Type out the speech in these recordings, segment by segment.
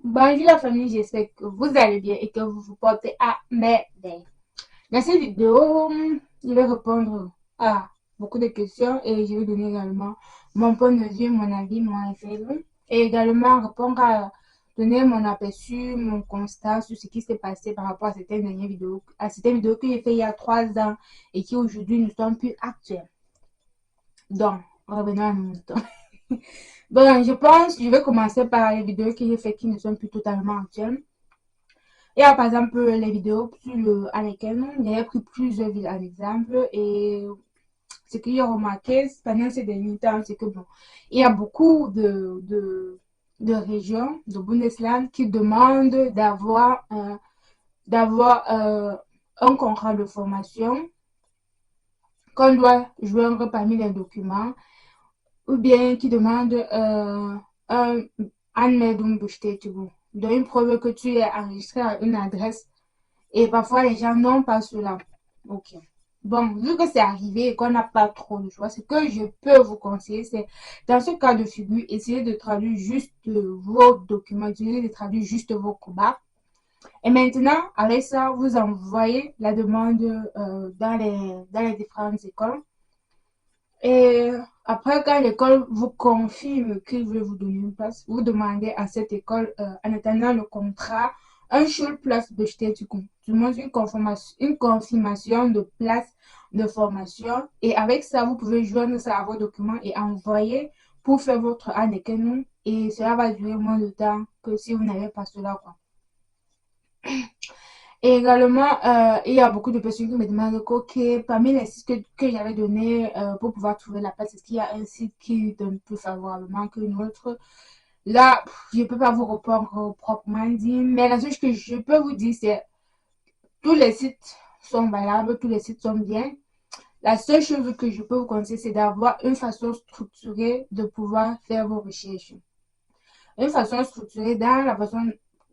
Bonjour la famille, j'espère que vous allez bien et que vous vous portez à merveille. Dans cette vidéo, je vais répondre à beaucoup de questions et je vais donner également mon point de vue, mon avis, mon référent et également répondre à donner mon aperçu, mon constat sur ce qui s'est passé par rapport à certaines dernières vidéos, à certaines vidéos que j'ai fait il y a 3 ans et qui aujourd'hui ne sont plus actuelles. Donc, revenons à nos moutons. Bon, je vais commencer par les vidéos que j'ai fait qui ne sont plus totalement actuelles. Il y a par exemple les vidéos à lesquelles j'ai pris plusieurs villes en exemple et ce que j'ai remarqué pendant ces derniers temps, c'est que bon, il y a beaucoup de régions de Bundesland qui demandent un contrat de formation qu'on doit joindre parmi les documents ou bien qui demandent un Anmeldungsbestätigung, donc une preuve que tu es enregistré à une adresse. Et parfois, les gens n'ont pas cela. Ok. Bon, vu que c'est arrivé et qu'on n'a pas trop de choix, ce que je peux vous conseiller, c'est dans ce cas de figure, essayez de traduire juste vos documents, essayez de traduire juste vos combats. Et maintenant, avec ça, vous envoyez la demande dans les différentes écoles. Et après, quand l'école vous confirme qu'il veut vous donner une place, vous demandez à cette école, en attendant le contrat, un Schulplatz Bestätigung. Du moins une confirmation de place de formation. Et avec ça, vous pouvez joindre ça à vos documents et envoyer pour faire votre Anerkennung. Et cela va durer moins de temps que si vous n'avez pas cela, quoi. Et également, il y a beaucoup de personnes qui me demandent que parmi les sites que j'avais donnés pour pouvoir trouver la place, est-ce qu'il y a un site qui donne plus favorablement qu'un autre? Là, je ne peux pas vous répondre proprement dit, mais la chose que je peux vous dire, c'est tous les sites sont valables, tous les sites sont bien. La seule chose que je peux vous conseiller, c'est d'avoir une façon structurée de pouvoir faire vos recherches. Une façon structurée dans la façon.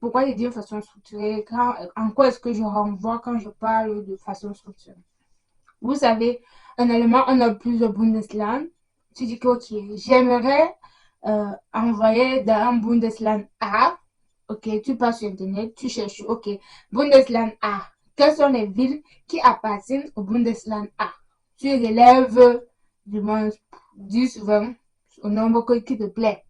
Pourquoi je dis une façon structurée? En quoi est-ce que je renvoie quand je parle de façon structurée? Vous savez, en allemand, on a plusieurs Bundesland. Tu dis que, ok, j'aimerais envoyer dans un Bundesland A. Ok, tu passes sur Internet, tu cherches, ok, Bundesland A. Quelles sont les villes qui appartiennent au Bundesland A? Tu relèves du moins 10, 20, au nombre qui te plaît.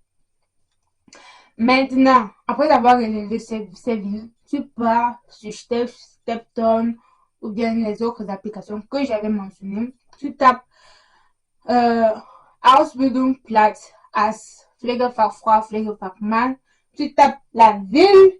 Maintenant, après avoir relevé ces villes, tu pars sur Stepstone ou bien les autres applications que j'avais mentionnées. Tu tapes euh, Ausbildungsplatz als Pflegefachfrau, Pflegefachmann. Tu tapes la ville,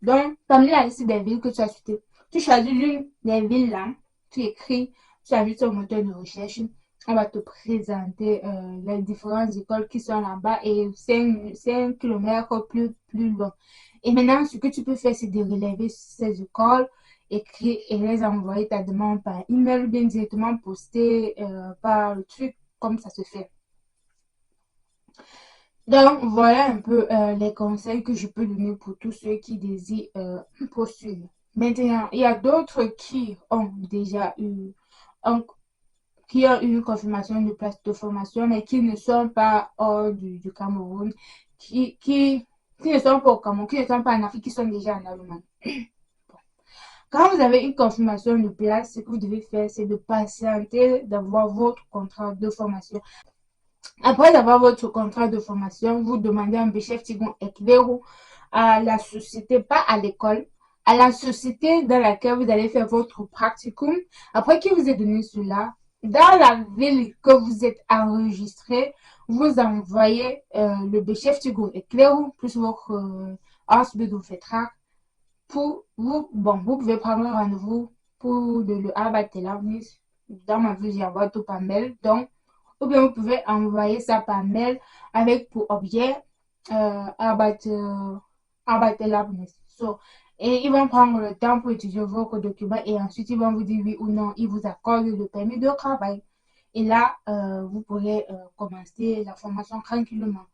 donc parmi la liste des villes que tu as citées. Tu choisis l'une des villes là, tu écris, tu ajoutes sur moteur de recherche. On va te présenter les différentes écoles qui sont là-bas et c'est un kilomètre plus long. Et maintenant, ce que tu peux faire, c'est de relever ces écoles, écrire et les envoyer ta demande par email ou bien directement poster par le truc, comme ça se fait. Donc, voilà un peu les conseils que je peux donner pour tous ceux qui désirent postuler. Maintenant, il y a d'autres qui ont déjà eu un qui ont eu une confirmation de place de formation, mais qui ne sont pas hors du Cameroun, qui ne sont pas au Cameroun, qui ne sont pas en Afrique, qui sont déjà en Allemagne. Quand vous avez une confirmation de place, ce que vous devez faire, c'est de patienter d'avoir votre contrat de formation. Après avoir votre contrat de formation, vous demandez un Beschäftigung Erklärung à la société, pas à l'école, à la société dans laquelle vous allez faire votre practicum. Après qu'il vous ait donné cela, dans la ville que vous êtes enregistré, vous envoyez le Beschäftigung Erklärung plus votre Ausbildungsvertrag pour vous. Bon, vous pouvez prendre un rendez-vous pour le Arbeitserlaubnis. Dans ma ville, j'envoie tout par mail. Donc, ou bien vous pouvez envoyer ça par mail avec pour objet Arbeitserlaubnis. So, et ils vont prendre le temps pour étudier vos documents et ensuite ils vont vous dire oui ou non, ils vous accordent le permis de travail. Et là, vous pourrez commencer la formation tranquillement.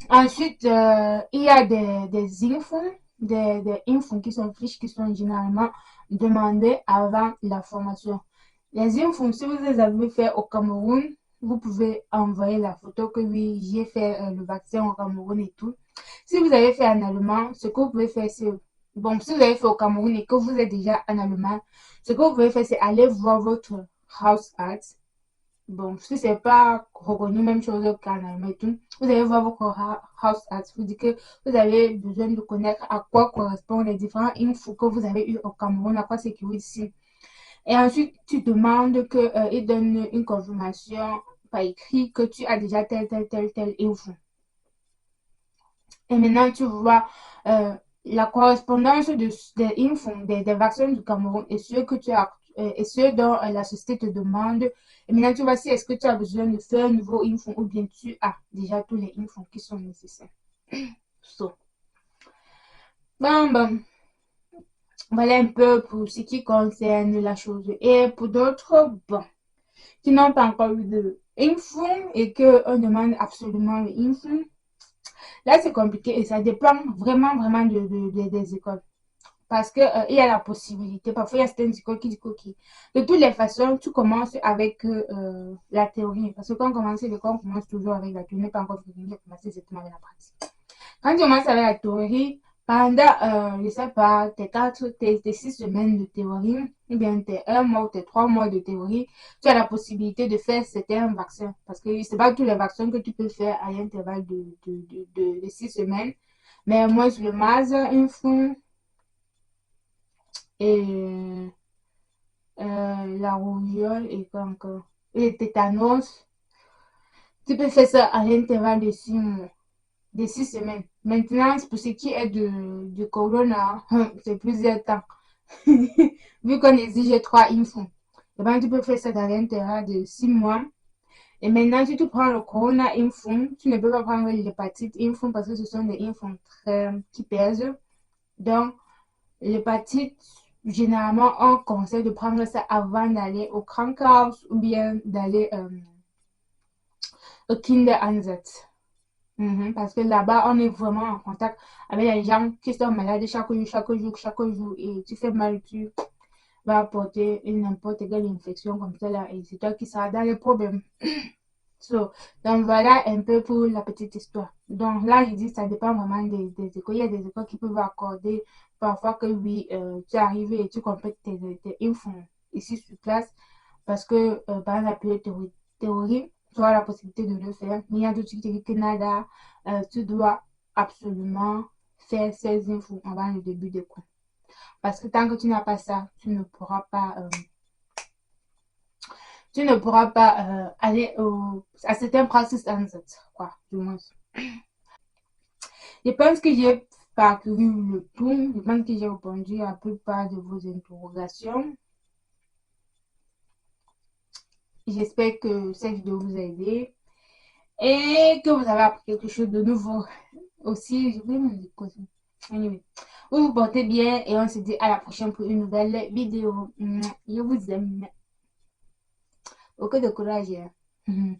Ensuite, il y a des infos, des infos qui sont fiches, qui sont généralement demandées avant la formation. Les infos, si vous les avez fait au Cameroun, vous pouvez envoyer la photo que oui, j'ai fait le vaccin au Cameroun et tout. Si vous avez fait en allemand, ce que vous pouvez faire, c'est... Bon, si vous avez fait au Cameroun et que vous êtes déjà en allemand, ce que vous pouvez faire, c'est aller voir votre Hausarzt. Bon, si c'est pas reconnu, même chose qu'en allemand et tout, vous allez voir votre Hausarzt. Vous dites que vous avez besoin de connaître à quoi correspondent les différents infos que vous avez eu au Cameroun, à quoi c'est qui vous ici. Et ensuite, tu demandes qu'il donne une confirmation par écrit que tu as déjà tel info. Et maintenant, tu vois la correspondance des infos, des vaccins du Cameroun et ceux que tu as et ceux dont la société te demande. Et maintenant, tu vois si est-ce que tu as besoin de faire un nouveau info ou bien tu as déjà tous les infos qui sont nécessaires. So. Bon. Voilà un peu pour ce qui concerne la chose. Et pour d'autres, bon, qui n'ont pas encore eu de info et qu'on demande absolument l'info, là c'est compliqué et ça dépend vraiment des écoles. Parce que il y a la possibilité, parfois il y a certaines écoles qui disent ok, de toutes les façons, tu commences avec la théorie. Parce que quand on commence l'école, on commence toujours avec la théorie, pas encore fini, on commence exactement avec la pratique. Quand tu commences avec la théorie, pendant, je sais pas, tes 6 semaines de théorie, ou bien tes 1 mois ou tes 3 mois de théorie, tu as la possibilité de faire certains vaccins. Parce que c'est pas tous les vaccins que tu peux faire à l'intervalle de 6 semaines. Mais moi, le MAS, info, et la rougeole, et quoi encore, et le tétanos, tu peux faire ça à l'intervalle de 6 mois. De 6 semaines. Maintenant, pour ce qui est du corona, c'est plusieurs temps. Vu qu'on exige 3 infos. Eh ben, tu peux faire ça dans l'intérêt de 6 mois. Et maintenant, si tu prends le corona info, tu ne peux pas prendre l'hépatite info parce que ce sont des infos qui pèsent. Donc, l'hépatite, généralement, on conseille de prendre ça avant d'aller au Krankenhaus ou bien d'aller au Kinderansatz. Parce que là-bas, on est vraiment en contact avec les gens qui sont malades chaque jour. Et tu fais mal, tu vas apporter une n'importe quelle infection comme ça là. Et c'est toi qui seras dans les problèmes. So, donc voilà un peu pour la petite histoire. Donc là, je dis, ça dépend vraiment des écoles. Il y a des écoles qui peuvent accorder parfois que oui, tu arrives et tu complètes tes infos ici sur place. Parce que, par exemple, la théorie, tu as la possibilité de le faire. Mais il y a d'autres qui te disent que nada, tu dois absolument faire ces infos avant le début des cours. Parce que tant que tu n'as pas ça, tu ne pourras pas aller à certains practice answers, quoi, du moins. Je pense que j'ai parcouru le tout. Je pense que j'ai répondu à la plupart de vos interrogations. J'espère que cette vidéo vous a aidé et que vous avez appris quelque chose de nouveau. Aussi, je voulais me dire quoi. Anyway, vous vous portez bien et on se dit à la prochaine pour une nouvelle vidéo. Je vous aime. Beaucoup de courage. Hein.